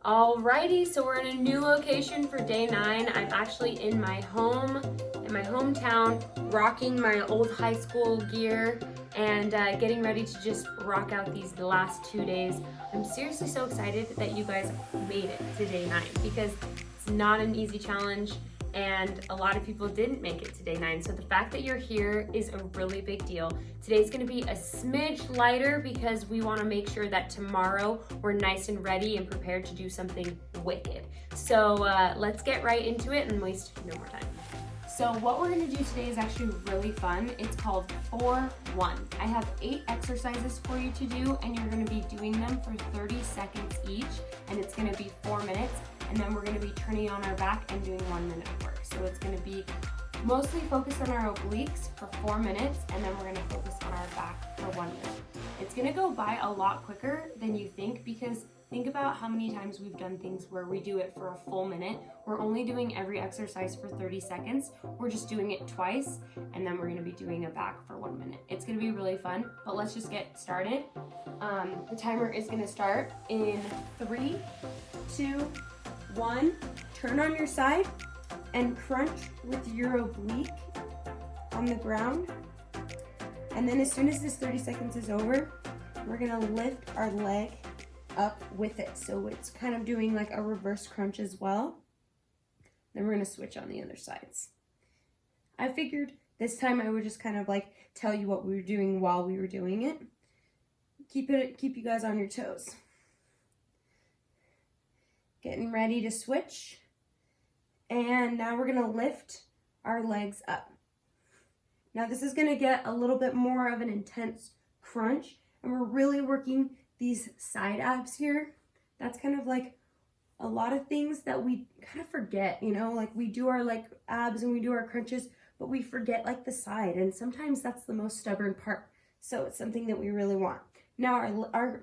Alrighty, so we're in a new location for day 9. I'm actually in my hometown, rocking my old high school gear and getting ready to just rock out these last 2 days. I'm seriously so excited that you guys made it to day 9 because it's not an easy challenge and a lot of people didn't make it to day 9. So the fact that you're here is a really big deal. Today's gonna be a smidge lighter because we wanna make sure that tomorrow we're nice and ready and prepared to do something wicked. So let's get right into it and waste no more time. So what we're gonna do today is actually really fun. It's called 4-1. I have 8 exercises for you to do and you're gonna be doing them for 30 seconds each and it's gonna be 4 minutes and then we're gonna be turning on our back and doing 1 minute of work. So it's gonna be mostly focused on our obliques for 4 minutes and then we're gonna focus on our back for 1 minute. It's gonna go by a lot quicker than you think because think about how many times we've done things where we do it for a full minute. We're only doing every exercise for 30 seconds. We're just doing it twice and then we're gonna be doing a back for 1 minute. It's gonna be really fun, but let's just get started. The timer is gonna start in 3, 2, 1. Turn on your side and crunch with your oblique on the ground. And then as soon as this 30 seconds is over, we're gonna lift our leg up with it. So it's kind of doing like a reverse crunch as well. Then we're gonna switch on the other sides. I figured this time I would just kind of like tell you what we were doing while we were doing it. Keep you guys on your toes. Getting ready to switch. And now we're gonna lift our legs up. Now this is gonna get a little bit more of an intense crunch and we're really working these side abs here. That's kind of like a lot of things that we kind of forget, you know, like we do our like abs and we do our crunches, but we forget like the side. And sometimes that's the most stubborn part. So it's something that we really want. Now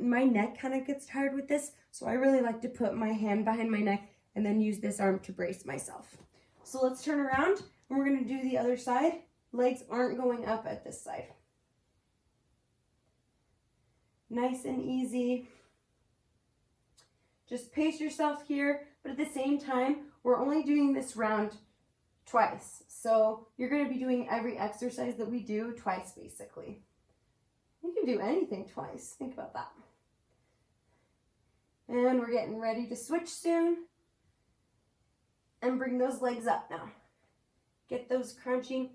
my neck kind of gets tired with this. So I really like to put my hand behind my neck and then use this arm to brace myself. So let's turn around and we're gonna do the other side. Legs aren't going up at this side. Nice and easy. Just pace yourself here, but at the same time, we're only doing this round twice. So you're gonna be doing every exercise that we do twice, basically. You can do anything twice, think about that. And we're getting ready to switch soon. And bring those legs up now. Get those crunching.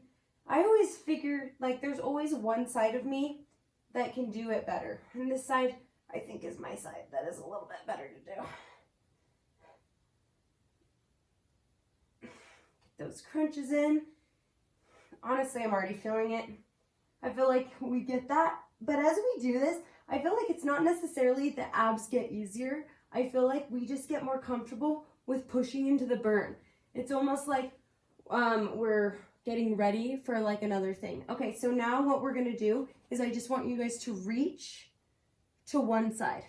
I always figure like there's always one side of me that can do it better. And this side, I think, is my side. That is a little bit better to do. Get those crunches in. Honestly, I'm already feeling it. I feel like we get that. But as we do this, I feel like it's not necessarily the abs get easier. I feel like we just get more comfortable with pushing into the burn. It's almost like we're getting ready for like another thing. Okay, so now what we're gonna do is I just want you guys to reach to one side.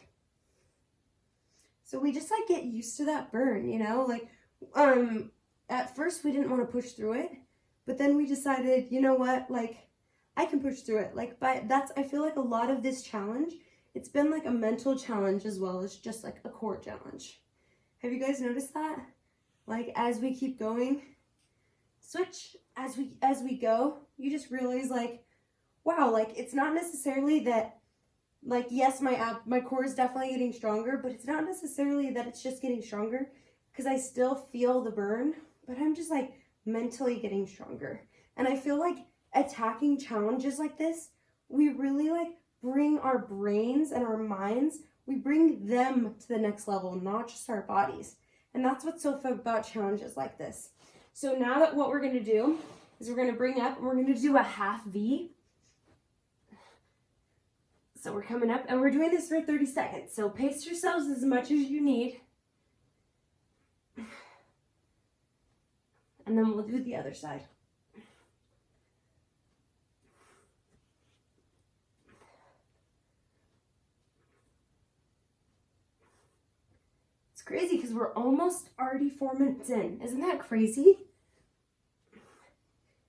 So we just like get used to that burn, you know? Like at first we didn't want to push through it, but then we decided, you know what, like I can push through it. Like I feel like a lot of this challenge, it's been like a mental challenge as well as just like a core challenge. Have you guys noticed that? Like as we keep going, switch as we go, you just realize like, wow, like it's not necessarily that, like yes, my core is definitely getting stronger, but it's not necessarily that it's just getting stronger because I still feel the burn, but I'm just like mentally getting stronger. And I feel like attacking challenges like this, we really like bring our brains and our minds, we bring them to the next level, not just our bodies. And that's what's so fun about challenges like this. So now that what we're gonna do is we're gonna bring up and we're gonna do a half V. So we're coming up and we're doing this for 30 seconds. So pace yourselves as much as you need. And then we'll do the other side. It's crazy because we're almost already 4 minutes in. Isn't that crazy?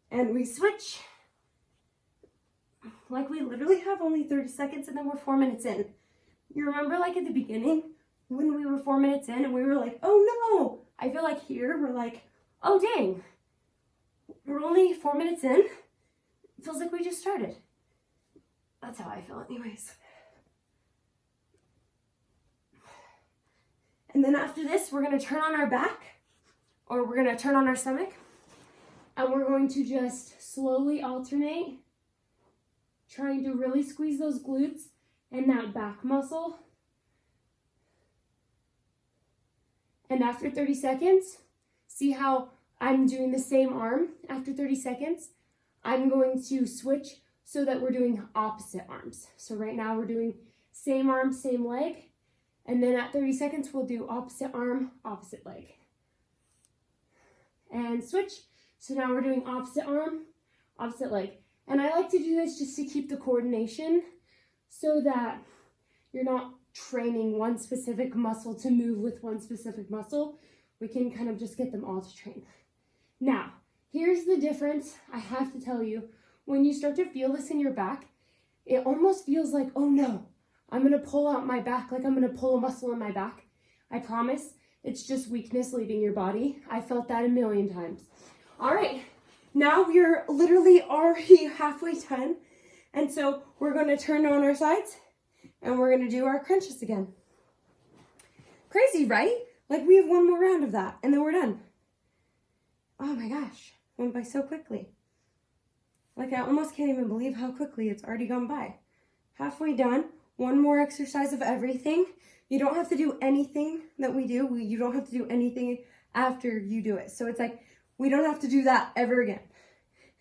And we switch. Like we literally have only 30 seconds and then we're 4 minutes in. You remember like at the beginning when we were 4 minutes in and we were like, oh no. I feel like here we're like, oh dang, we're only 4 minutes in. It feels like we just started. That's how I feel anyways. And then after this, we're gonna turn on our back, or we're gonna turn on our stomach, and we're going to just slowly alternate, trying to really squeeze those glutes and that back muscle. And after 30 seconds, see how I'm doing the same arm. After 30 seconds, I'm going to switch so that we're doing opposite arms. So right now we're doing same arm, same leg. And then at 30 seconds, we'll do opposite arm, opposite leg. And switch. So now we're doing opposite arm, opposite leg. And I like to do this just to keep the coordination so that you're not training one specific muscle to move with one specific muscle. We can kind of just get them all to train. Now, here's the difference. I have to tell you, when you start to feel this in your back, it almost feels like, oh no, I'm gonna pull out my back, like I'm gonna pull a muscle in my back. I promise, it's just weakness leaving your body. I felt that a million times. All right, now we're literally already halfway done. And so we're gonna turn on our sides and we're gonna do our crunches again. Crazy, right? Like we have one more round of that and then we're done. Oh my gosh, went by so quickly. Like I almost can't even believe how quickly it's already gone by. Halfway done, one more exercise of everything. You don't have to do anything that we do. You don't have to do anything after you do it. So it's like, we don't have to do that ever again.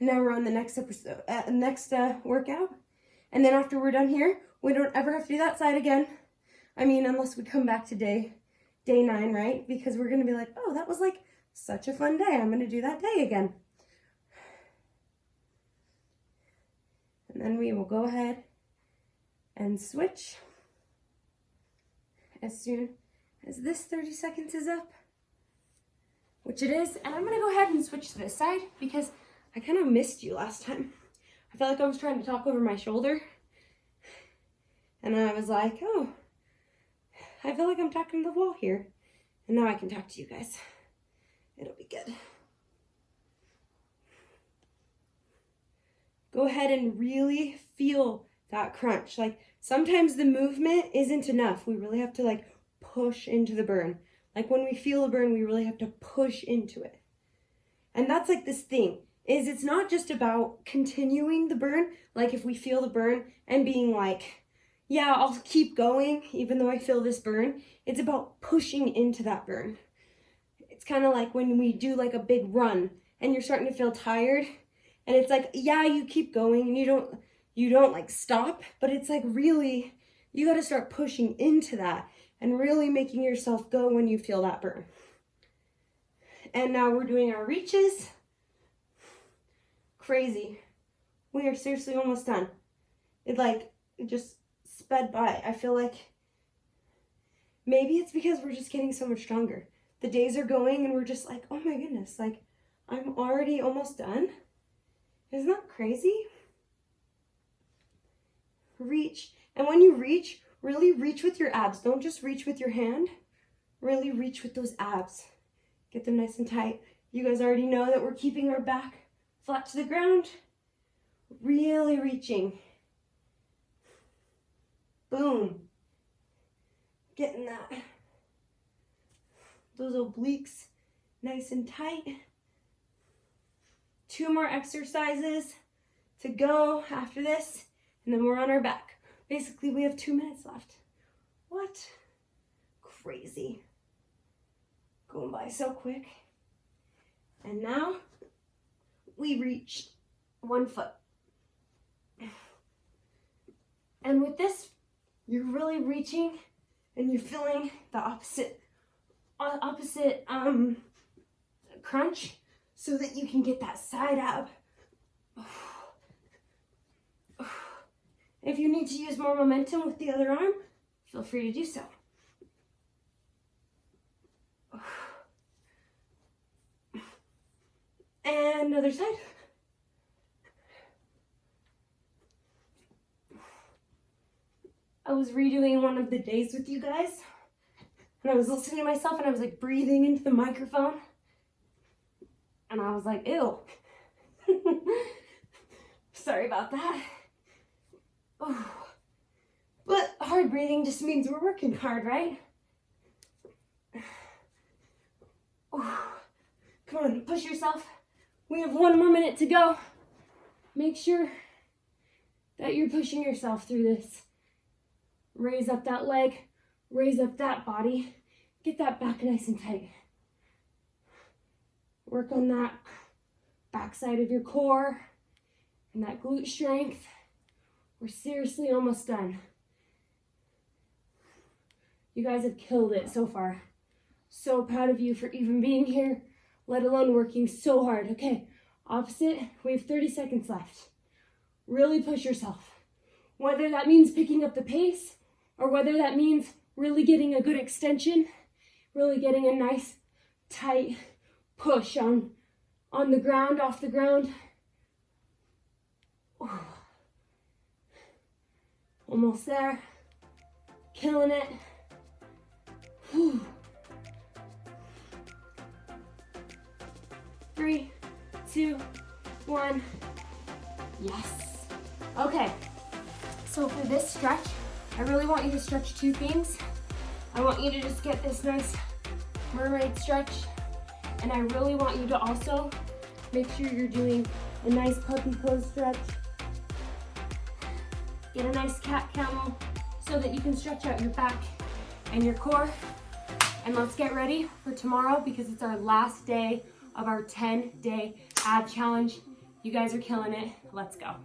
And now we're on the next episode, workout. And then after we're done here, we don't ever have to do that side again. I mean, unless we come back to day 9, right? Because we're gonna be like, oh, that was like such a fun day. I'm gonna do that day again. And then we will go ahead and switch as soon as this 30 seconds is up, which it is. And I'm gonna go ahead and switch to this side because I kind of missed you last time. I felt like I was trying to talk over my shoulder. And I was like, oh, I feel like I'm talking to the wall here. And now I can talk to you guys. It'll be good. Go ahead and really feel that crunch. Like sometimes the movement isn't enough. We really have to like push into the burn. Like when we feel a burn, we really have to push into it. And that's like this thing, is it's not just about continuing the burn. Like if we feel the burn and being like, yeah, I'll keep going even though I feel this burn. It's about pushing into that burn. It's kind of like when we do like a big run and you're starting to feel tired and it's like, yeah, you keep going and you don't like stop, but it's like really, you got to start pushing into that and really making yourself go when you feel that burn. And now we're doing our reaches. Crazy. We are seriously almost done. It just sped by. I feel like maybe it's because we're just getting so much stronger. The days are going and we're just like, oh my goodness, like I'm already almost done. Isn't that crazy? Reach. And when you reach, really reach with your abs. Don't just reach with your hand. Really reach with those abs. Get them nice and tight. You guys already know that we're keeping our back flat to the ground. Really reaching. Boom. Getting those obliques nice and tight. 2 more exercises to go after this, and then we're on our back. Basically, we have 2 minutes left. What? Crazy. Going by so quick. And now we reach 1 foot. And with this, you're really reaching and you're feeling the opposite crunch so that you can get that side ab. If you need to use more momentum with the other arm, feel free to do so. And other side. I was redoing one of the days with you guys, And I was listening to myself and I was like breathing into the microphone. And I was like, ew. Sorry about that. Oh. But hard breathing just means we're working hard, right? Oh. Come on, push yourself. We have 1 more minute to go. Make sure that you're pushing yourself through this. Raise up that leg, raise up that body. Get that back nice and tight. Work on that backside of your core and that glute strength. We're seriously almost done. You guys have killed it so far. So proud of you for even being here, let alone working so hard. Okay, opposite, we have 30 seconds left. Really push yourself. Whether that means picking up the pace or whether that means really getting a good extension, really getting a nice tight push on the ground, off the ground. Ooh. Almost there. Killing it. Whew. 3, 2, 1. Yes. Okay. So for this stretch, I really want you to stretch 2 things. I want you to just get this nice mermaid stretch. And I really want you to also make sure you're doing a nice puppy pose stretch. Get a nice cat camel so that you can stretch out your back and your core. And let's get ready for tomorrow because it's our last day of our 10-day ab challenge. You guys are killing it. Let's go.